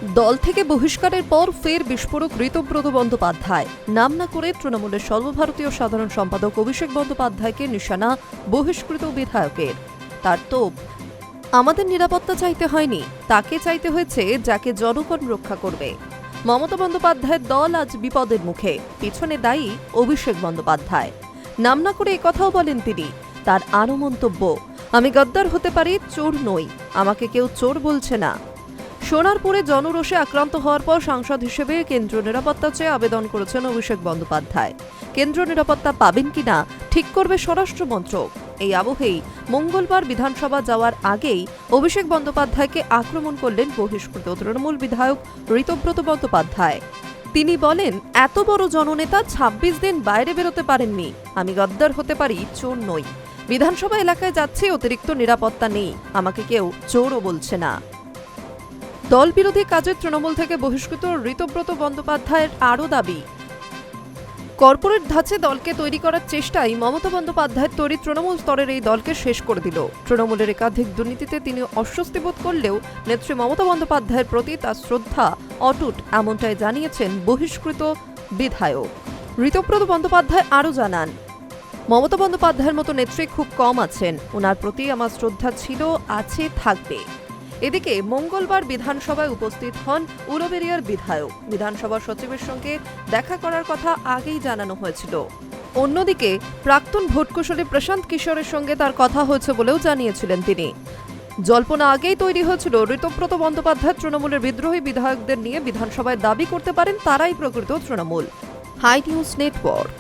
দল থেকে বহিষ্কারের পর ফের বিস্ফোরক ঋতব্রত বন্দ্যোপাধ্যায়। নাম না করে তৃণমূলের সর্বভারতীয় সাধারণ সম্পাদক অভিষেক বন্দ্যোপাধ্যায়কে নিশানা বহিষ্কৃত বিধায়কের। তার তোপ, আমাদের নিরাপত্তা চাইতে হয়নি, তাকে চাইতে হয়েছে যাকে জনগণ রক্ষা করবে। মমতা বন্দ্যোপাধ্যায়ের দল আজ বিপদের মুখে, পিছনে দায়ী অভিষেক বন্দ্যোপাধ্যায়। নাম না করে একথাও বলেন তিনি। তার আরও মন্তব্য, আমি গদ্দার হতে পারি, চোর নই, আমাকে কেউ চোর বলছে না। সোনারপুরে জনরোষে আক্রান্ত হওয়ার পর সাংসদ হিসেবে কেন্দ্রীয় নিরাপত্তা চেয়ে আবেদন করেছেন অভিষেক বন্দ্যোপাধ্যায়। কেন্দ্রীয় নিরাপত্তা পাবেন কিনা ঠিক করবে স্বরাষ্ট্র মন্ত্রক। এই আবহেই মঙ্গলবার বিধানসভা যাওয়ার আগেই অভিষেক বন্দ্যোপাধ্যায়কে আক্রমণ করলেন বহিষ্কৃত তৃণমূল বিধায়ক ঋতব্রত বন্দ্যোপাধ্যায়। তিনি বলেন, এত বড় জননেতা ২৬ দিন বাইরে বেরোতে পারেননি, আমি গদ্দার হতে পারি, চোর নই। বিধানসভা এলাকায় যাচ্ছে, অতিরিক্ত নিরাপত্তা নেই, আমাকে কেউ চোরও বলছে না। দল বিরোধী কাজে তৃণমূল থেকে বহিষ্কৃত ঋতব্রত বন্দ্যোপাধ্যায়ের আরও দাবি, কর্পোরেট ধাঁচে দলকে তৈরি করার চেষ্টায় মমতা বন্দ্যোপাধ্যায়ের তৈরি তৃণমূল স্তরের এই দলকে শেষ করে দিল। তৃণমূলের একাধিক দুর্নীতিতে তিনি অস্বস্তি বোধ করলেও নেত্রী মমতা বন্দ্যোপাধ্যায়ের প্রতি তার শ্রদ্ধা অটুট, এমনটাই জানিয়েছেন বহিষ্কৃত বিধায়ক। ঋতব্রত বন্দ্যোপাধ্যায় আরও জানান, মমতা বন্দ্যোপাধ্যায়ের মতো নেত্রী খুব কম আছেন, ওনার প্রতি আমার শ্রদ্ধা ছিল, আছে, থাকবে। এদিকে মঙ্গলবার বিধানসভায় উপস্থিত হন উলুবেড়িয়ার বিধায়ক। বিধানসভা সচিবের সঙ্গে দেখা করার কথা আগেই জানানো হয়েছিল। অন্যদিকে প্রাক্তন ভোটকুশলী প্রশান্ত কিশোরের সঙ্গে তার কথা হয়েছে বলেও জানিয়েছিলেন তিনি। জল্পনা আগেই তৈরি হয়েছিল, ঋতব্রত বন্দ্যোপাধ্যায় তৃণমূলের বিদ্রোহী বিধায়কদের নিয়ে বিধানসভায় দাবি করতে পারেন তারাই প্রকৃত তৃণমূল। High news network.